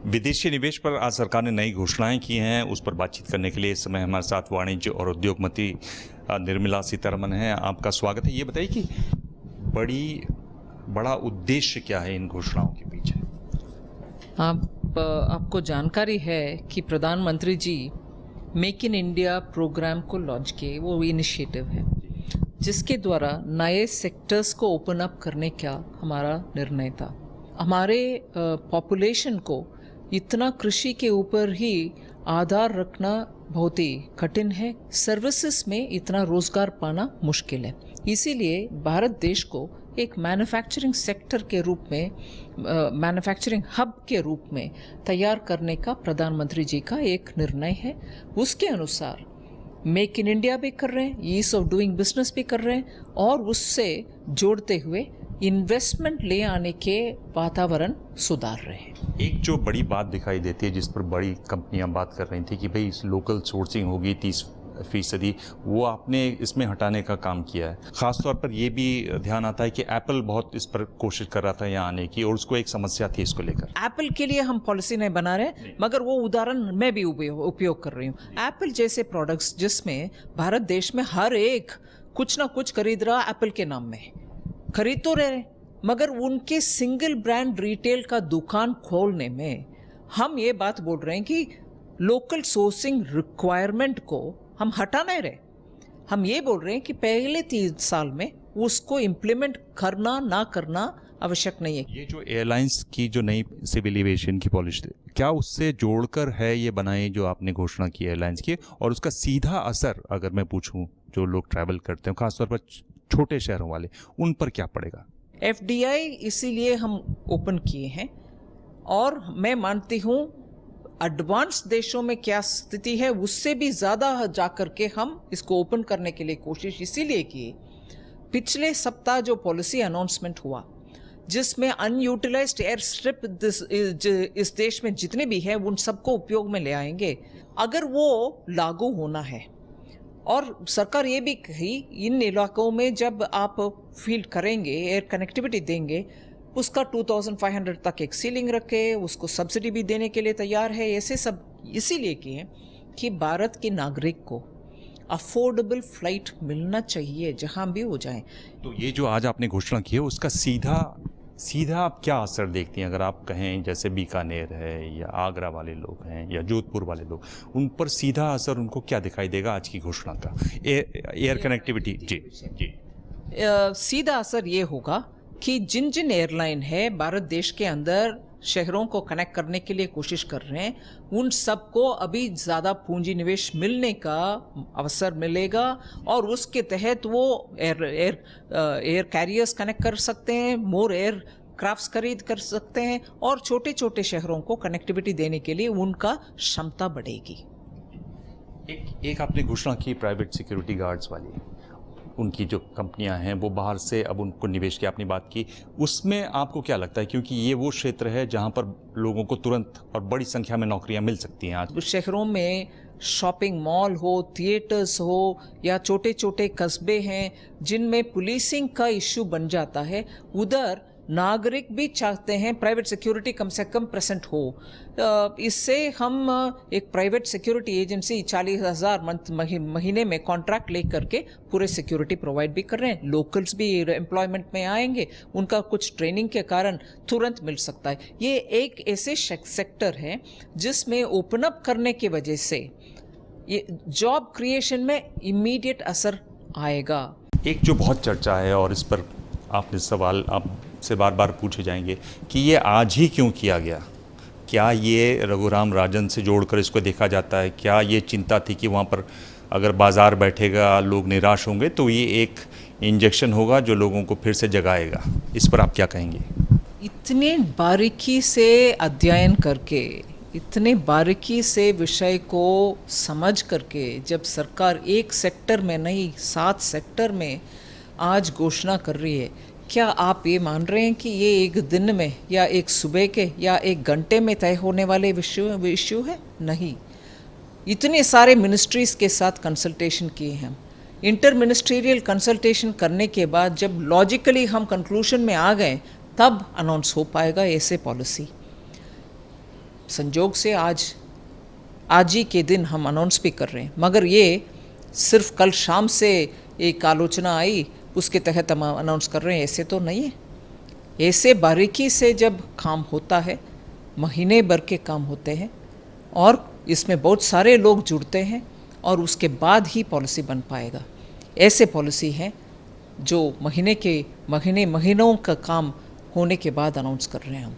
विदेशी निवेश पर आज सरकार ने नई घोषणाएं की हैं। उस पर बातचीत करने के लिए इस समय हमारे साथ वाणिज्य और उद्योग मंत्री निर्मला सीतारमण हैं। आपका स्वागत है। ये बताइए कि बड़ा उद्देश्य क्या है इन घोषणाओं के पीछे? आपको जानकारी है कि प्रधानमंत्री जी मेक इन इंडिया प्रोग्राम को लॉन्च किए। वो इनिशिएटिव है जिसके द्वारा नए सेक्टर्स को ओपन अप करने का हमारा निर्णय था। हमारे पॉपुलेशन को इतना कृषि के ऊपर ही आधार रखना बहुत ही कठिन है। सर्विसेज में इतना रोजगार पाना मुश्किल है। इसीलिए भारत देश को एक मैन्युफैक्चरिंग सेक्टर के रूप में, मैन्युफैक्चरिंग हब के रूप में तैयार करने का प्रधानमंत्री जी का एक निर्णय है। उसके अनुसार मेक इन इंडिया भी कर रहे हैं, ईज ऑफ डूइंग बिजनेस भी कर रहे हैं और उससे जोड़ते हुए इन्वेस्टमेंट ले आने के वातावरण सुधार रहे हैं। एक जो बड़ी बात दिखाई देती है जिस पर बड़ी कंपनियां बात कर रही थी कि भाई लोकल सोर्सिंग होगी 30%, वो आपने इसमें हटाने का काम किया है। खासतौर पर यह भी ध्यान आता है कि एप्पल बहुत इस पर कोशिश कर रहा था यहाँ आने की और उसको एक समस्या थी इसको लेकर। एप्पल के लिए हम पॉलिसी नहीं बना रहे, मगर वो उदाहरण मैं भी उपयोग कर रही हूँ। एप्पल जैसे प्रोडक्ट्स जिसमें भारत देश में हर एक कुछ ना कुछ खरीद रहा, एप्पल के नाम में खरीद तो रहे, मगर उनके सिंगल ब्रांड रिटेल का दुकान खोलने में हम ये बात बोल रहे हैं कि लोकल सोर्सिंग रिक्वायरमेंट को हम हटा नहीं रहे। हम ये बोल रहे हैं कि पहले 3 साल में उसको इम्प्लीमेंट करना ना करना आवश्यक नहीं है। ये जो एयरलाइंस की जो नई सिविल एविएशन की पॉलिसी, क्या उससे जोड़कर है ये बनाई जो आपने घोषणा की एयरलाइंस की, और उसका सीधा असर अगर मैं पूछूं जो लोग ट्रैवल करते हैं खासतौर पर छोटे शहरों वाले, उन पर क्या पड़ेगा? FDI इसीलिए हम ओपन किए हैं और मैं मानती हूँ एडवांस देशों में क्या स्थिति है उससे भी ज़्यादा जाकर के हम इसको ओपन करने के लिए कोशिश इसीलिए की। पिछले सप्ताह जो पॉलिसी अनाउंसमेंट हुआ जिसमें अनयूटिलाइज्ड एयर स्ट्रिप इस देश में जितने भी हैं उन सबको उपयोग में ले आएंगे। अगर वो लागू होना है, और सरकार ये भी कही इन इलाकों में जब आप फील्ड करेंगे, एयर कनेक्टिविटी देंगे, उसका 2500 तक एक सीलिंग रखे, उसको सब्सिडी भी देने के लिए तैयार है। ऐसे सब इसीलिए किए कि भारत के नागरिक को अफोर्डेबल फ्लाइट मिलना चाहिए जहां भी हो जाए। तो ये जो आज आपने घोषणा की है उसका सीधा आप क्या असर देखती हैं? अगर आप कहें जैसे बीकानेर है या आगरा वाले लोग हैं या जोधपुर वाले लोग, उन पर सीधा असर उनको क्या दिखाई देगा आज की घोषणा का? एयर कनेक्टिविटी जी सीधा असर ये होगा कि जिन जिन एयरलाइन है भारत देश के अंदर शहरों को कनेक्ट करने के लिए कोशिश कर रहे हैं, उन सबको अभी ज़्यादा पूंजी निवेश मिलने का अवसर मिलेगा और उसके तहत वो एयर कैरियर्स कनेक्ट कर सकते हैं, मोर एयर क्राफ्ट्स खरीद कर सकते हैं और छोटे छोटे शहरों को कनेक्टिविटी देने के लिए उनका क्षमता बढ़ेगी। एक आपने घोषणा की प्राइवेट सिक्योरिटी गार्ड्स वाली, उनकी जो कंपनियां हैं वो बाहर से अब उनको निवेश की आपने बात की, उसमें आपको क्या लगता है? क्योंकि ये वो क्षेत्र है जहां पर लोगों को तुरंत और बड़ी संख्या में नौकरियां मिल सकती हैं। आज शहरों में शॉपिंग मॉल हो, थिएटर्स हो या छोटे छोटे कस्बे हैं जिनमें पुलिसिंग का इश्यू बन जाता है, उधर नागरिक भी चाहते हैं प्राइवेट सिक्योरिटी कम से कम प्रेजेंट हो। इससे हम एक प्राइवेट सिक्योरिटी एजेंसी 40,000 महीने में कॉन्ट्रैक्ट लेकर के पूरे सिक्योरिटी प्रोवाइड भी कर रहे हैं। लोकल्स भी एम्प्लॉयमेंट में आएंगे, उनका कुछ ट्रेनिंग के कारण तुरंत मिल सकता है। ये एक ऐसे सेक्टर है जिसमें ओपन अप करने की वजह से ये जॉब क्रिएशन में इमीडिएट असर आएगा। एक जो बहुत चर्चा है और इस पर आपने सवाल आपसे बार बार पूछे जाएंगे कि ये आज ही क्यों किया गया? क्या ये रघुराम राजन से जोड़कर इसको देखा जाता है? क्या ये चिंता थी कि वहाँ पर अगर बाज़ार बैठेगा लोग निराश होंगे तो ये एक इंजेक्शन होगा जो लोगों को फिर से जगाएगा? इस पर आप क्या कहेंगे? इतने बारीकी से अध्ययन करके, इतने बारीकी से विषय को समझ करके जब सरकार एक सेक्टर में नहीं 7 सेक्टर में आज घोषणा कर रही है, क्या आप ये मान रहे हैं कि ये एक दिन में या एक सुबह के या एक घंटे में तय होने वाले इश्यू है? नहीं, इतने सारे मिनिस्ट्रीज के साथ कंसल्टेशन किए हैं। इंटर मिनिस्ट्रियल कंसल्टेशन करने के बाद जब लॉजिकली हम कंक्लूजन में आ गए तब अनाउंस हो पाएगा ऐसे पॉलिसी। संजोग से आज ही के दिन हम अनाउंस भी कर रहे हैं, मगर ये सिर्फ कल शाम से एक आलोचना आई उसके तहत हम अनाउंस कर रहे हैं, ऐसे तो नहीं है। ऐसे बारीकी से जब काम होता है, महीने भर के काम होते हैं और इसमें बहुत सारे लोग जुड़ते हैं और उसके बाद ही पॉलिसी बन पाएगा। ऐसे पॉलिसी हैं जो महीनों का काम होने के बाद अनाउंस कर रहे हैं हम।